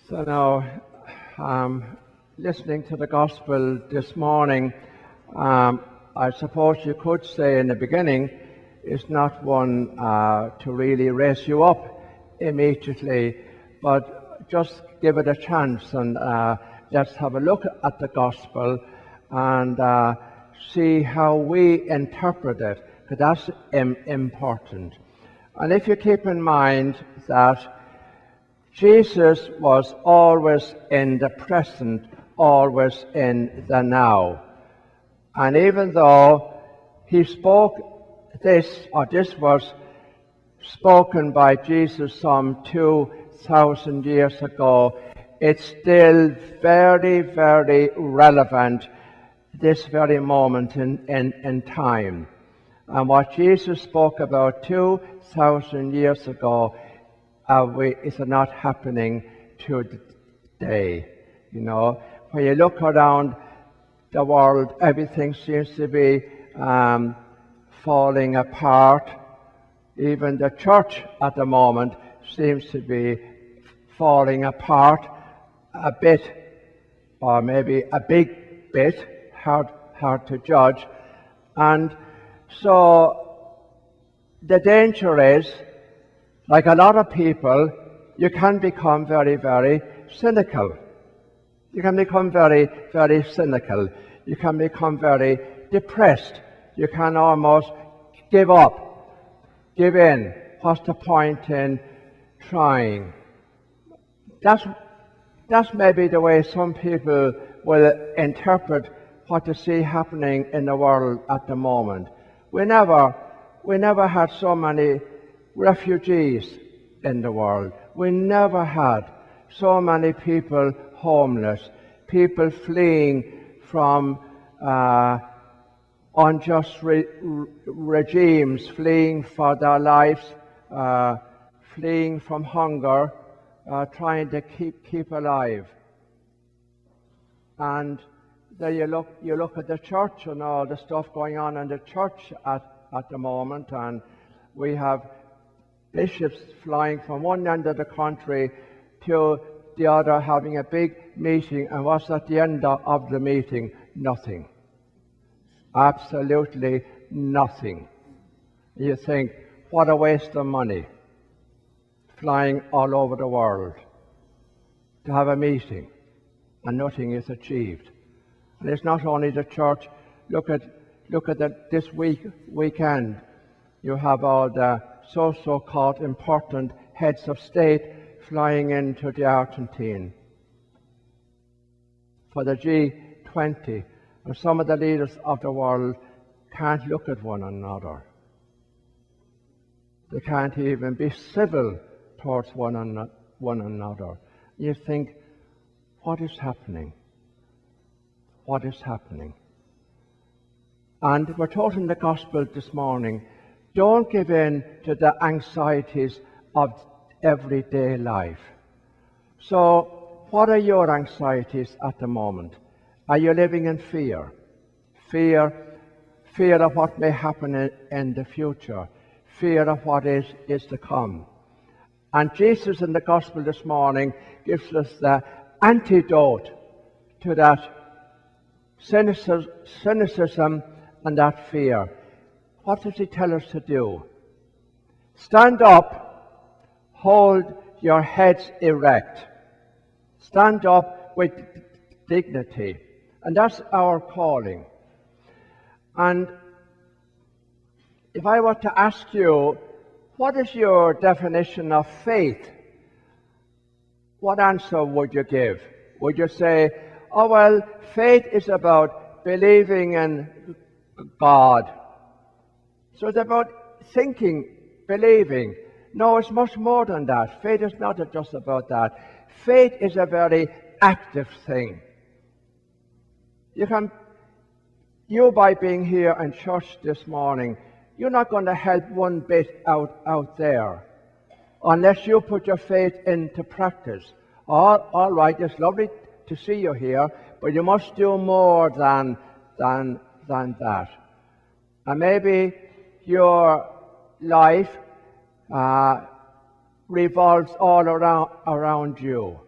So now, listening to the gospel this morning, I suppose you could say in the beginning, is not one to really raise you up immediately, but just give it a chance and let's have a look at the gospel and see how we interpret it, because that's important. And if you keep in mind that Jesus was always in the present, always in the now. And even though he spoke this was spoken by Jesus some 2,000 years ago, it's still very, very relevant this very moment in time. And what Jesus spoke about 2,000 years ago is not happening today. You know, when you look around the world, everything seems to be falling apart. Even the church at the moment seems to be falling apart a bit, or maybe a big bit, hard to judge. And so the danger is, like a lot of people, you can become very, very cynical. You can become very, very cynical. You can become very depressed. You can almost give up, give in. What's the point in trying? That's maybe the way some people will interpret what you see happening in the world at the moment. We never had so many refugees in the world. We never had so many people homeless, people fleeing from unjust regimes, fleeing for their lives, fleeing from hunger, trying to keep alive. And there you look at the church and all the stuff going on in the church at the moment, and we have bishops flying from one end of the country to the other, having a big meeting, and what's at the end of the meeting? Nothing. Absolutely nothing. You think, what a waste of money, flying all over the world to have a meeting, and nothing is achieved. And it's not only the church. Look at this weekend. You have all the so-called important heads of state flying into the Argentine for the G20, and some of the leaders of the world can't look at one another. They can't even be civil towards one another. You think, what is happening? What is happening? And we're taught in the gospel this morning, don't give in to the anxieties of everyday life. So, what are your anxieties at the moment? Are you living in fear? Fear of what may happen in the future. Fear of what is to come. And Jesus in the gospel this morning gives us the antidote to that cynicism and that fear. What does he tell us to do? Stand up, hold your heads erect. Stand up with dignity. And that's our calling. And if I were to ask you, what is your definition of faith? What answer would you give? Would you say, oh well, faith is about believing in God. So it's about thinking, believing. No, it's much more than that. Faith is not just about that. Faith is a very active thing. You by being here in church this morning, you're not going to help one bit out there unless you put your faith into practice. All right, it's lovely to see you here, but you must do more than that. And maybe your life revolves all around you.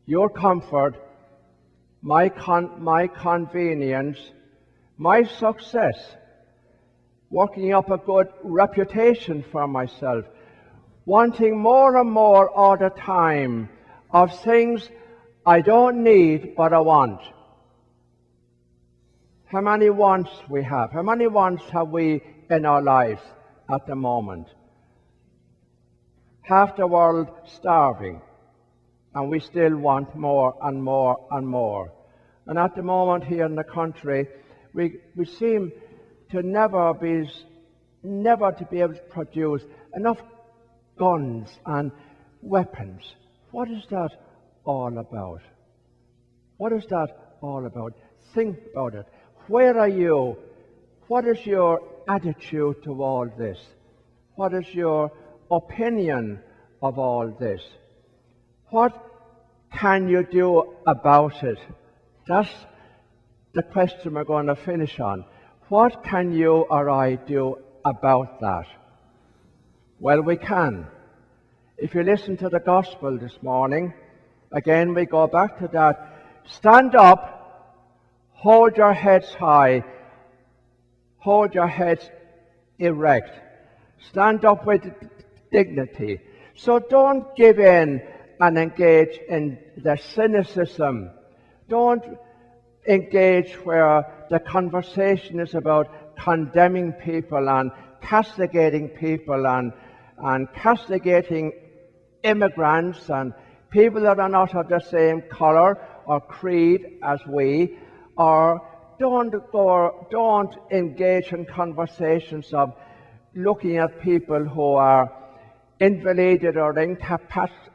your comfort, my convenience, my success, working up a good reputation for myself, wanting more and more all the time of things I don't need but I want. How many wants we have? How many wants have we in our lives at the moment? Half the world starving, and we still want more and more and more. And at the moment here in the country, we seem to never to be able to produce enough guns and weapons. What is that all about? What is that all about? Think about it. Where are you? What is your attitude to all this? What is your opinion of all this? What can you do about it? That's the question we're going to finish on. What can you or I do about that? Well, we can. If you listen to the gospel this morning, again we go back to that. Stand up, hold your heads high, hold your heads erect. Stand up with dignity. So don't give in and engage in the cynicism. Don't engage where the conversation is about condemning people and castigating people and castigating immigrants and people that are not of the same color or creed as we, or don't engage in conversations of looking at people who are invalided or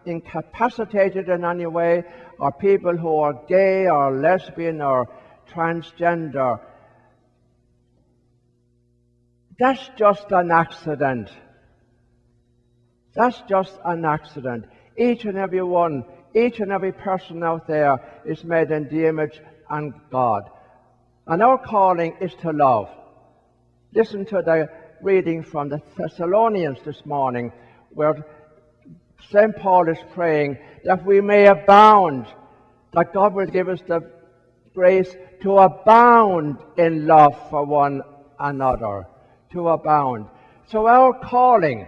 incapacitated in any way, or people who are gay or lesbian or transgender. That's just an accident. That's just an accident. Each and every one, each and every person out there is made in the image of God. And our calling is to love. Listen to the reading from the Thessalonians this morning, where St. Paul is praying that we may abound, that God will give us the grace to abound in love for one another, to abound. So our calling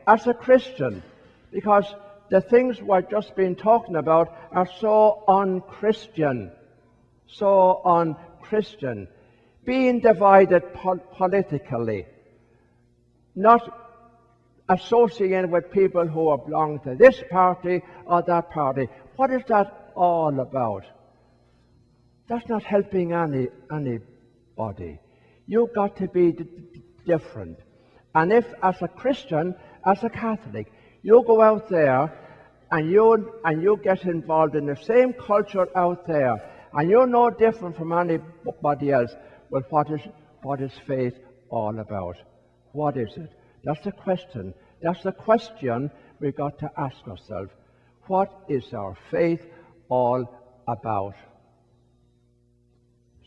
as a Christian, because the things we've just been talking about are so unchristian, being divided politically, not associating with people who belong to this party or that party. What is that all about? That's not helping anybody. You've got to be different. And if, as a Christian, as a Catholic, you go out there and you get involved in the same culture out there, and you're no different from anybody else, well, what is faith all about? What is it? That's the question. That's the question we've got to ask ourselves. What is our faith all about?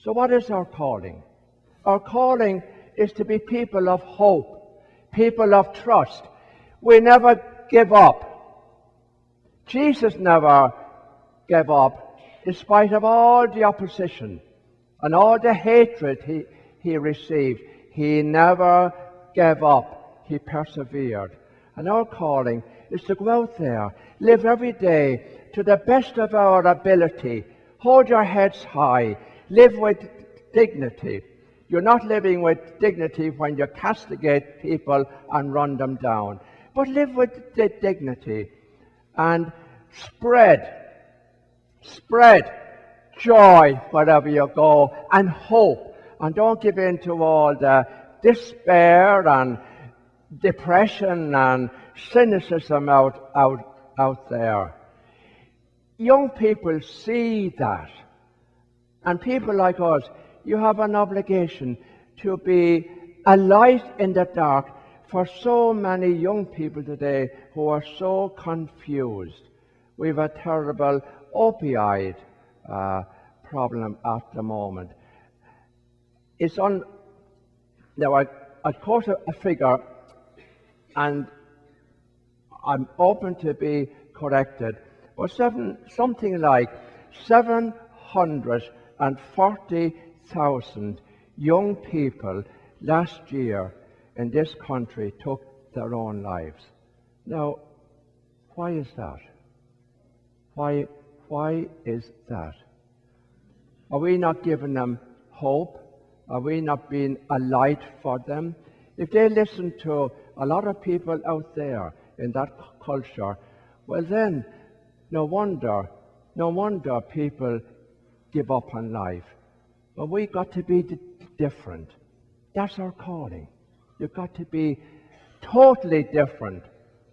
So what is our calling? Our calling is to be people of hope, people of trust. We never give up. Jesus never gave up in spite of all the opposition and all the hatred he received. He never gave up. He persevered. And our calling is to go out there, live every day to the best of our ability, hold your heads high, live with dignity. You're not living with dignity when you castigate people and run them down, but live with dignity and spread joy wherever you go, and hope. And don't give in to all the despair and depression and cynicism out there. Young people see that. And people like us, you have an obligation to be a light in the dark for so many young people today who are so confused. We have a terrible opioid problem at the moment. Now I quote a figure, and I'm open to be corrected, But something like 740,000 young people last year in this country took their own lives. Now, why is that? Why is that? Are we not giving them hope? Are we not being a light for them? If they listen to a lot of people out there in that culture, well then, no wonder people give up on life. But we got to be different. That's our calling. You've got to be totally different.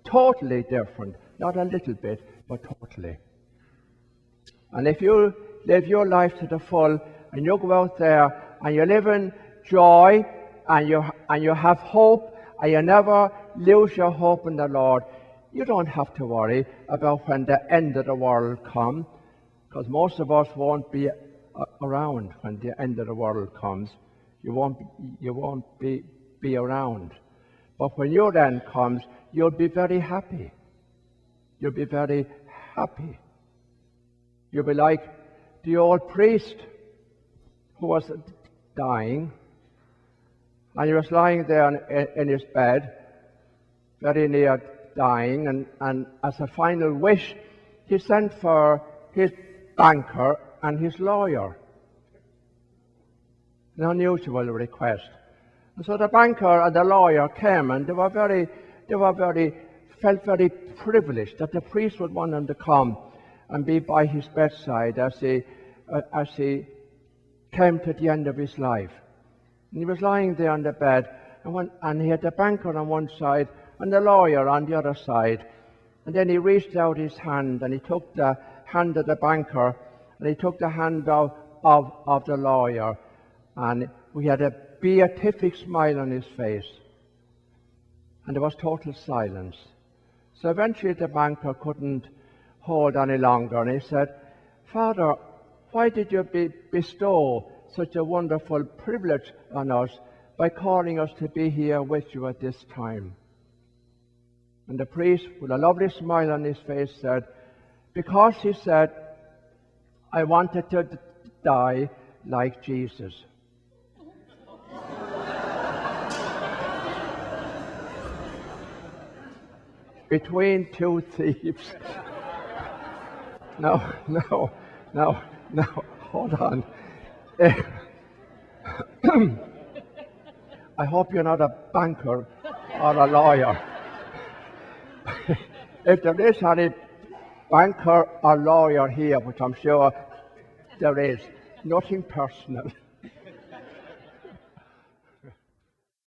Totally different. Not a little bit, but totally. And if you live your life to the full, and you go out there and you live in joy, and you have hope, and you never lose your hope in the Lord, you don't have to worry about when the end of the world comes, because most of us won't be around when the end of the world comes. You won't be around. But when your end comes, you'll be very happy. You'll be very happy. You'll be like the old priest who was dying, and he was lying there in his bed, very near dying, and as a final wish, he sent for his banker and his lawyer. An unusual request. And so the banker and the lawyer came, and they felt very privileged that the priest would want them to come and be by his bedside as he came to the end of his life. And he was lying there on the bed, and he had the banker on one side and the lawyer on the other side. And then he reached out his hand, and he took the hand of the banker, and he took the hand of the lawyer, and we had a beatific smile on his face. And there was total silence. So eventually the banker couldn't hold any longer, and he said, "Father, why did you bestow such a wonderful privilege on us by calling us to be here with you at this time?" And the priest, with a lovely smile on his face, said, "Because," he said, "I wanted to die like Jesus." Between two thieves. No, hold on. I hope you're not a banker or a lawyer. If there is any banker or lawyer here, which I'm sure there is, nothing personal.